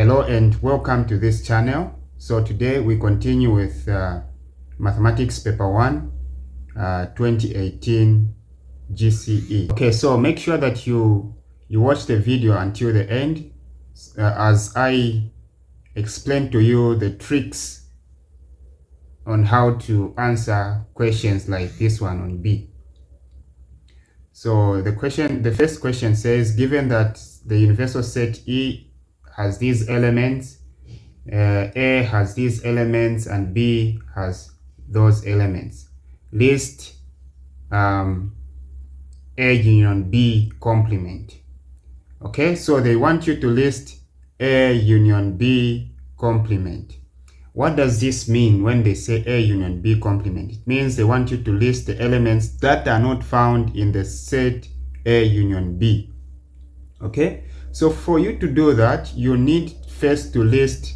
Hello and welcome to this channel. So today we continue with Mathematics Paper 1, 2018 GCE. Okay, so make sure that you watch the video until the end as I explain to you the tricks on how to answer questions like this one on B. So the first question says, given that the universal set E has these elements, A has these elements, and B has those elements, list A union B complement. Okay, so they want you to list A union B complement. What does this mean when they say A union B complement? It means they want you to list the elements that are not found in the set A union B. Okay, so for you to do that, you need first to list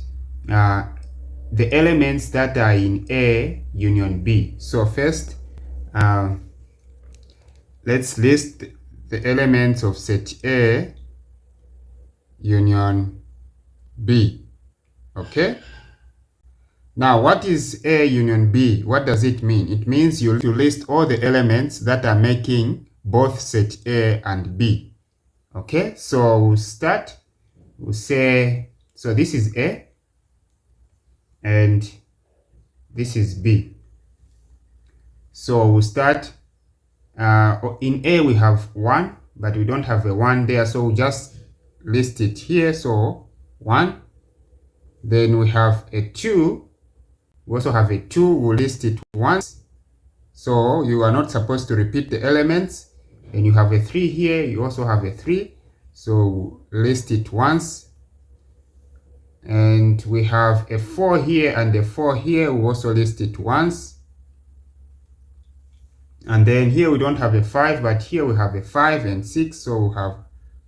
the elements that are in A union B. So first, let's list the elements of set A union B. Okay. Now, what is A union B? What does it mean? It means you list all the elements that are making both set A and B. Okay, so we'll start. We'll say, so this is A and this is B. So we'll start. In A we have 1, but we don't have a 1 there, so we'll just list it here. So 1. Then we have a 2. We also have a 2. We'll list it once. So you are not supposed to repeat the elements. And you have a 3 here. You also have a 3. So list it once. And we have a 4 here and a 4 here. We also list it once. And then here we don't have a 5, but here we have a 5 and 6. So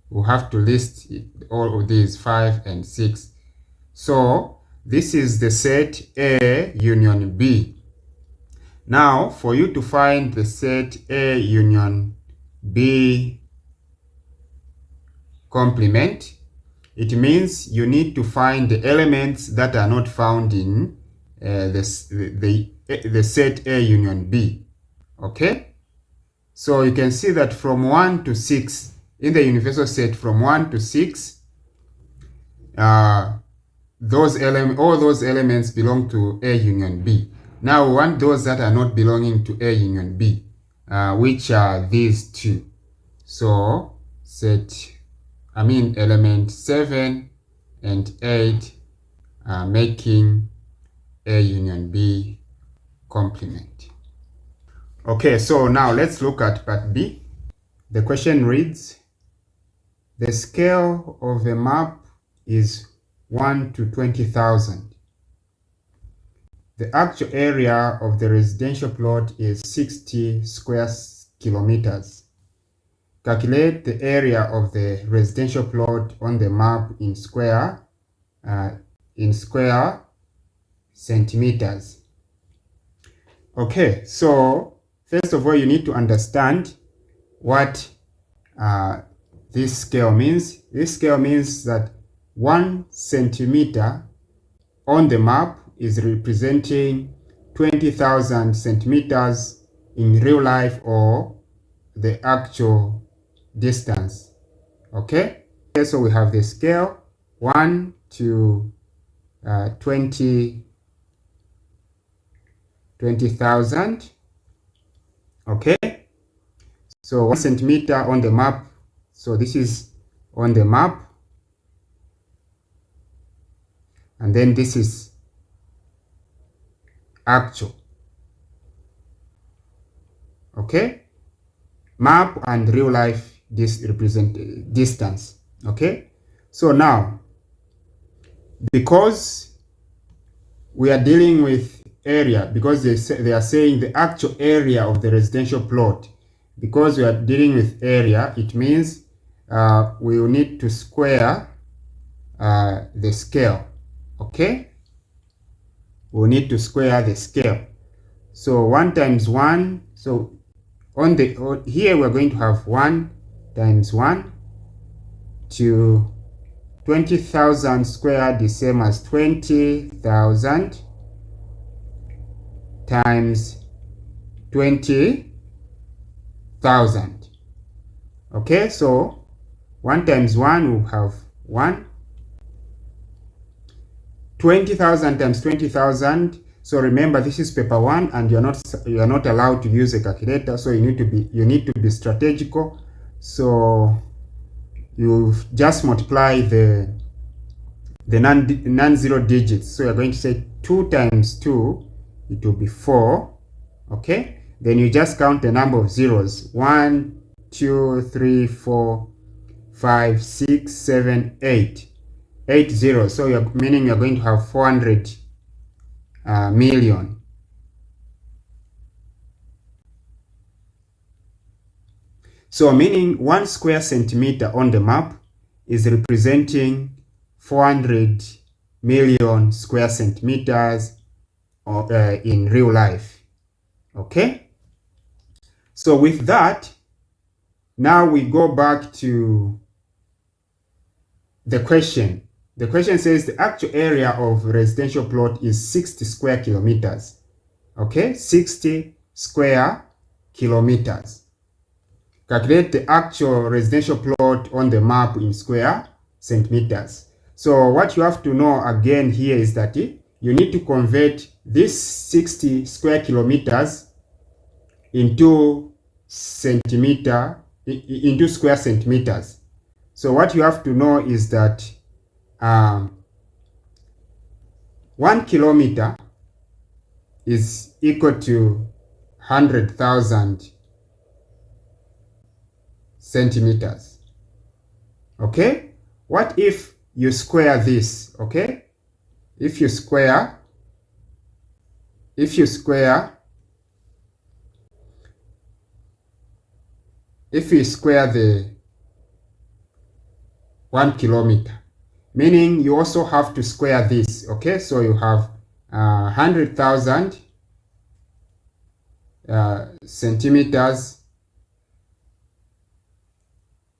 we'll have to list all of these 5 and 6. So this is the set A union B. Now, for you to find the set A union B complement, it means you need to find the elements that are not found in the set A union B. Okay? So you can see that from 1 to 6, in the universal set from 1 to 6, all those elements belong to A union B. Now we want those that are not belonging to A union B, which are these two. So element 7 and 8 are making A union B complement. Okay, so now let's look at part B. The question reads, the scale of a map is 1 to 20,000. The actual area of the residential plot is 60 square kilometers. Calculate the area of the residential plot on the map in square centimeters. Okay, so first of all, you need to understand what this scale means. This scale means that 1 centimeter on the map is representing 20,000 centimeters in real life, or the actual distance. Okay, so we have the scale 1 to 20,000. Okay, so 1 centimeter on the map. So this is on the map, and then this is actual. Okay, map and real life, this represent distance. Okay, so now, because we are dealing with area, because they are saying the actual area of the residential plot, because we are dealing with area, it means we will need to square the scale. Okay, we'll need to square the scale. So 1 times 1, so here we're going to have 1 times 1 to 20,000 squared is same as 20,000 times 20,000. Okay, so 1 times 1 will have 1. 20,000 times 20,000. So remember, this is paper 1, and you are not allowed to use a calculator. So you need to be strategical. So you just multiply the non-zero digits. So you're going to say 2 times 2, it will be 4. Okay, then you just count the number of zeros: 1, 2, 3, 4, 5, 6, 7, 8. 8 zeros. So meaning you're going to have 400 million. So meaning 1 square centimeter on the map is representing 400 million square centimeters in real life. Okay, so with that, now we go back to the question. The question says the actual area of residential plot is 60 square kilometers. Okay, 60 square kilometers. Calculate the actual residential plot on the map in square centimeters. So what you have to know again here is that you need to convert this 60 square kilometers into square centimeters. So what you have to know is that 1 kilometer is equal to 100,000 centimeters. Okay, what if you square this? Okay, if you square the 1 kilometer, meaning you also have to square this. Okay, so you have 100,000 centimeters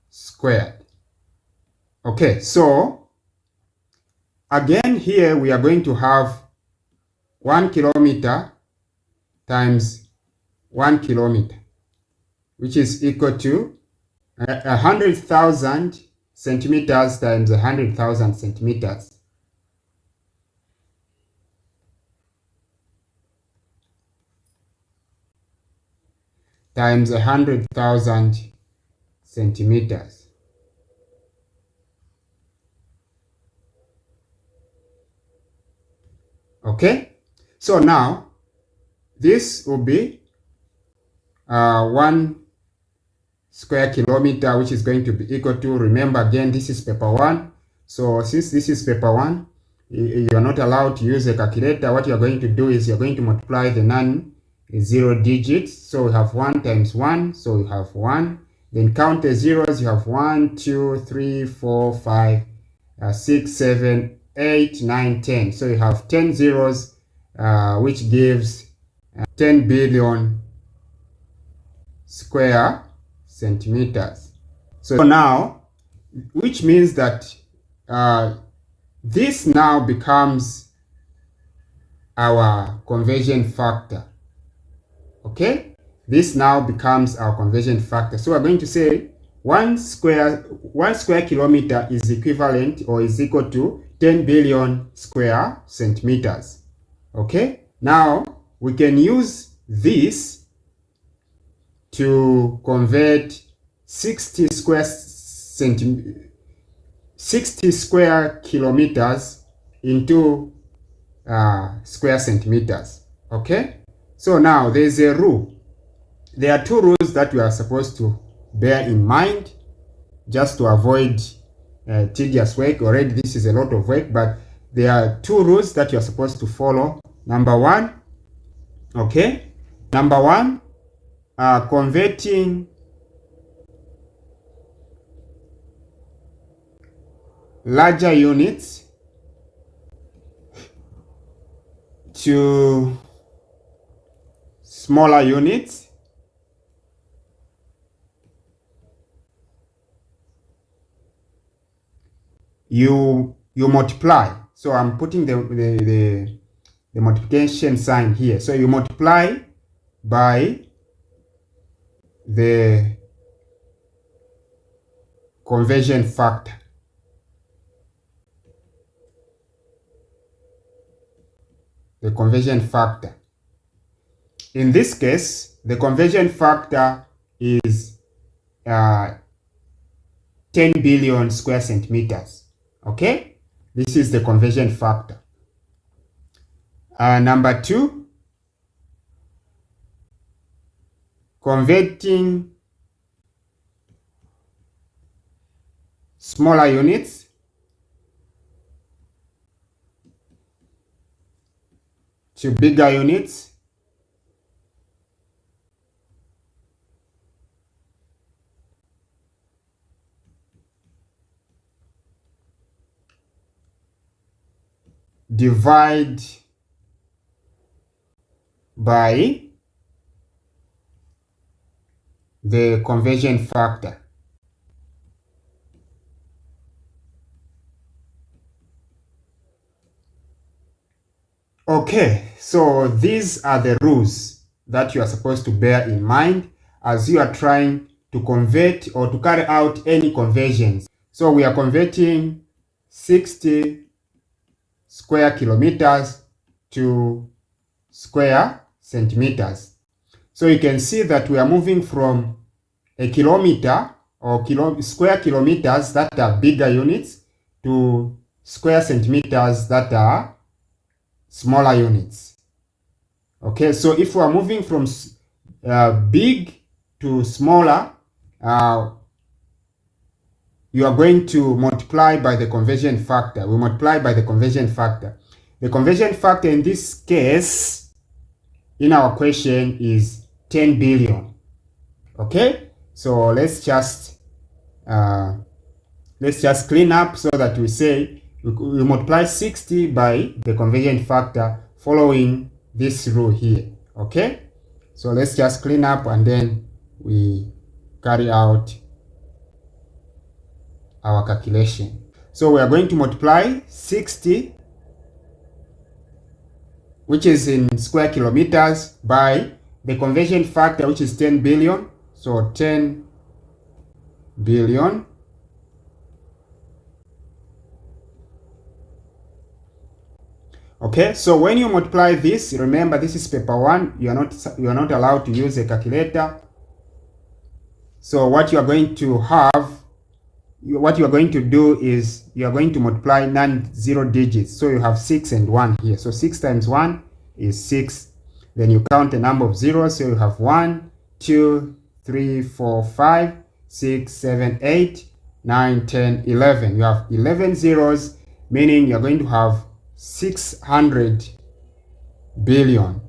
squared. Okay, so again here we are going to have 1 kilometer times 1 kilometer, which is equal to 100,000 centimeters times 100,000 centimeters. Times 100,000 centimeters. Okay, so now this will be 1 square kilometer, which is going to be equal to, remember again, this is paper 1. So since this is paper 1, you are not allowed to use a calculator. What you are going to do is you're going to multiply the non-zero digits. So we have 1 times 1, so we have 1. Then count the zeros. You have 1, 2, 3, 4, 5, 6, 7, 8, 9, 10. So you have 10 zeros, which gives 10 billion square centimeters. So now, which means that this now becomes our conversion factor. Okay, this now becomes our conversion factor. So we're going to say 1 square kilometer is equivalent or is equal to 10 billion square centimeters. Okay, now we can use this to convert 60 square kilometers into square centimeters. Okay, so now there's a rule. There are 2 rules that we are supposed to bear in mind just to avoid tedious work. Already this is a lot of work, but there are 2 rules that you are supposed to follow. Number 1, okay, number 1, converting larger units to smaller units you multiply. So I'm putting the multiplication sign here. So you multiply by the conversion factor. The conversion factor. In this case, the conversion factor is 10 billion square centimeters. Okay? This is the conversion factor. Number 2, converting smaller units to bigger units. Divide by the conversion factor. Okay, so these are the rules that you are supposed to bear in mind as you are trying to convert or to carry out any conversions. So we are converting 60 square kilometers to square centimeters. So you can see that we are moving from a kilometer or square kilometers that are bigger units to square centimeters that are smaller units. Okay, so if we are moving from big to smaller, you are going to multiply by the conversion factor. We multiply by the conversion factor. The conversion factor in this case, in our question, is 10 billion. Okay, so let's just clean up so that we say we multiply 60 by the conversion factor following this rule here. Okay, so let's just clean up and then we carry out our calculation. So we are going to multiply 60, which is in square kilometers, by the conversion factor, which is 10 billion. So 10 billion okay, so when you multiply this, remember this is paper 1, you are not allowed to use a calculator. So what you are going to do is you are going to multiply non-zero digits. So you have 6 and 1 here. So 6 times 1 is 6. Then you count the number of zeros. So you have 1, 2, 3, 4, 5, 6, 7, 8, 9, 10, 11. You have 11 zeros, meaning you're going to have 600 billion.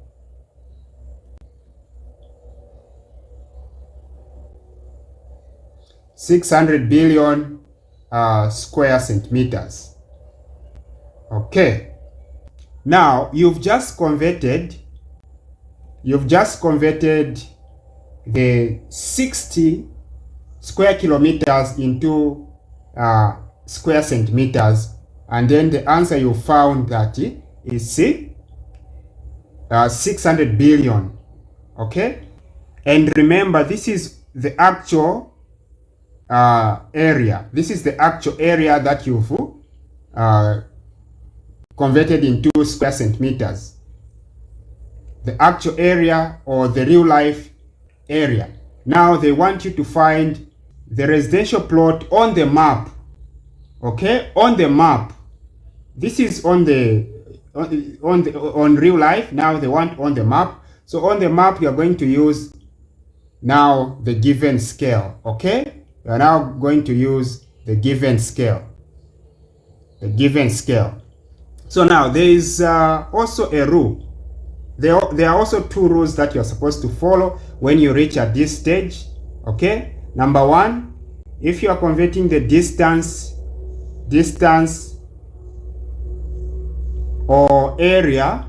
Square centimeters. Okay. Now you've just converted the 60 square kilometers into square centimeters, and then the answer you found that is 600 billion. Okay, and remember, this is the actual area. This is the actual area that you've converted into square centimeters. The actual area, or the real life area. Now they want you to find the residential plot on the map. Okay, on the map. This is on real life. Now they want on the map. So on the map you are going to use now the given scale. Okay, we are now going to use the given scale. The given scale. So now there is also a rule. There are also 2 rules that you are supposed to follow when you reach at this stage. Okay, number 1, if you are converting the distance or area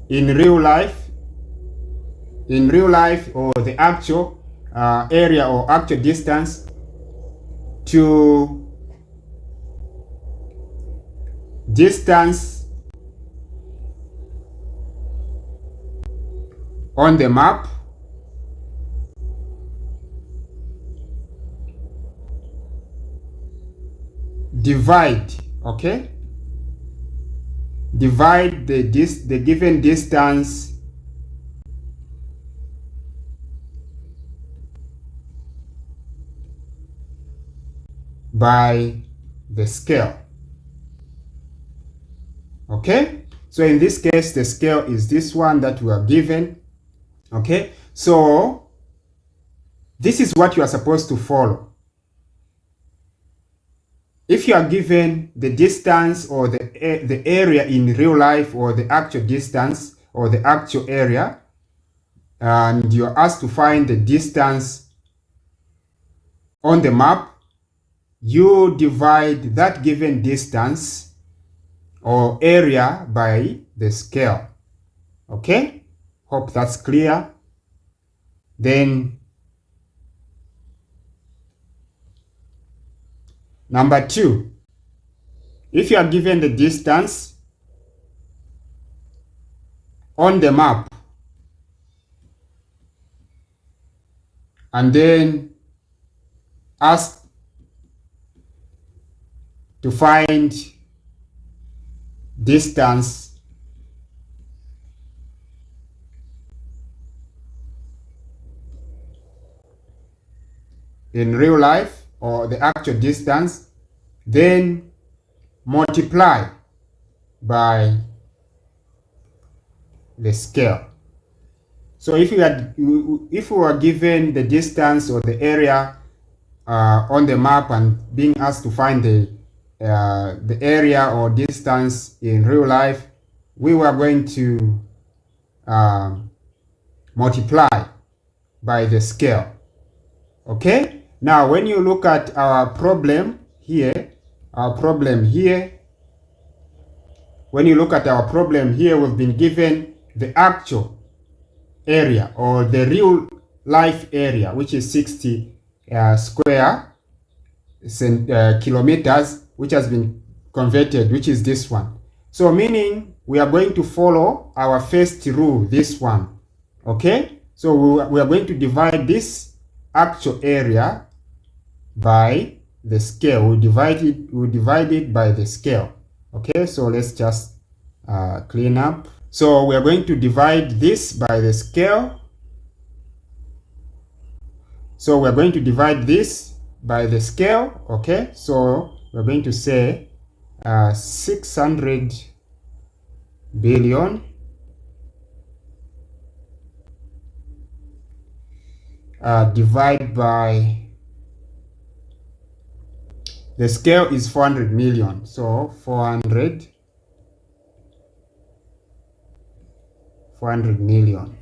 in real life, or the actual area or actual distance to distance on the map divide, okay? Divide the given distance by the scale. Okay? So in this case, the scale is this one that we are given. Okay? So this is what you are supposed to follow. If you are given the distance or the area in real life, or the actual distance or the actual area, and you are asked to find the distance on the map, you divide that given distance or area by the scale. Okay? Hope that's clear. Then number 2, if you are given the distance on the map and then asked to find distance in real life, or the actual distance, then multiply by the scale. So if we were given the distance or the area on the map and being asked to find the area or distance in real life, we were going to multiply by the scale. Okay? Now, when you look at our problem here, when you look at our problem here, we've been given the actual area or the real life area, which is 60 square kilometers, which has been converted, which is this one. So meaning we are going to follow our first rule, this one. Okay? So we are going to divide this actual area by the scale. We divide it by the scale. Okay, so let's just clean up. So we are going to divide this by the scale. So we're going to divide this by the scale. Okay, so we're going to say 600 billion divide by the scale is 400 million. So 400 million.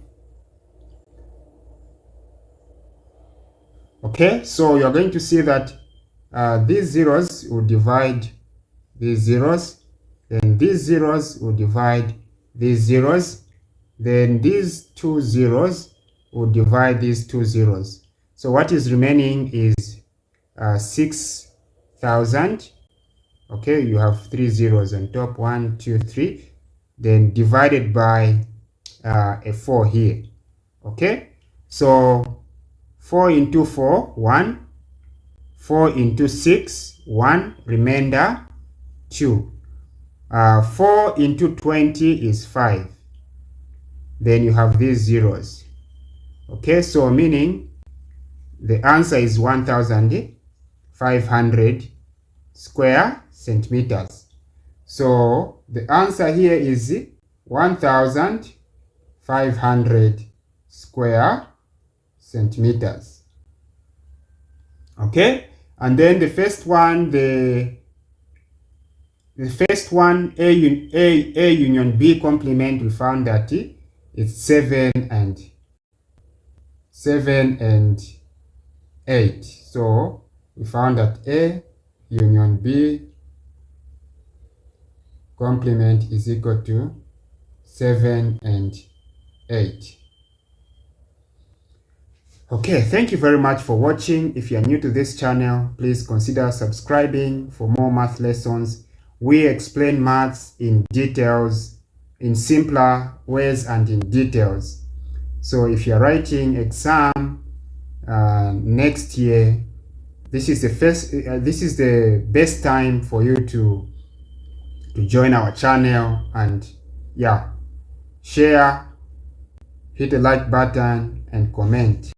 Okay, so you're going to see that these zeros will divide these zeros, then these zeros will divide these zeros, then these two zeros will divide these two zeros. So what is remaining is 6,000. Okay, you have three zeros on top, 1, 2, 3, then divided by a 4 here. Okay, so 4 into 4, 1, 4 into 6, 1, remainder 2. 4 into 20 is 5. Then you have these zeros. Okay, so meaning the answer is 1,500 square centimeters. So the answer here is 1,500 square centimeters. Okay, and then the first one, A union B complement, we found that it's 7 and 8. So we found that A union B complement is equal to 7 and 8. Okay, thank you very much for watching. If you are new to this channel, please consider subscribing for more math lessons. we explain maths in details, in simpler ways and in details. So if you're writing exam next year, this is the best time for you to join our channel, and yeah, share, hit the like button and comment.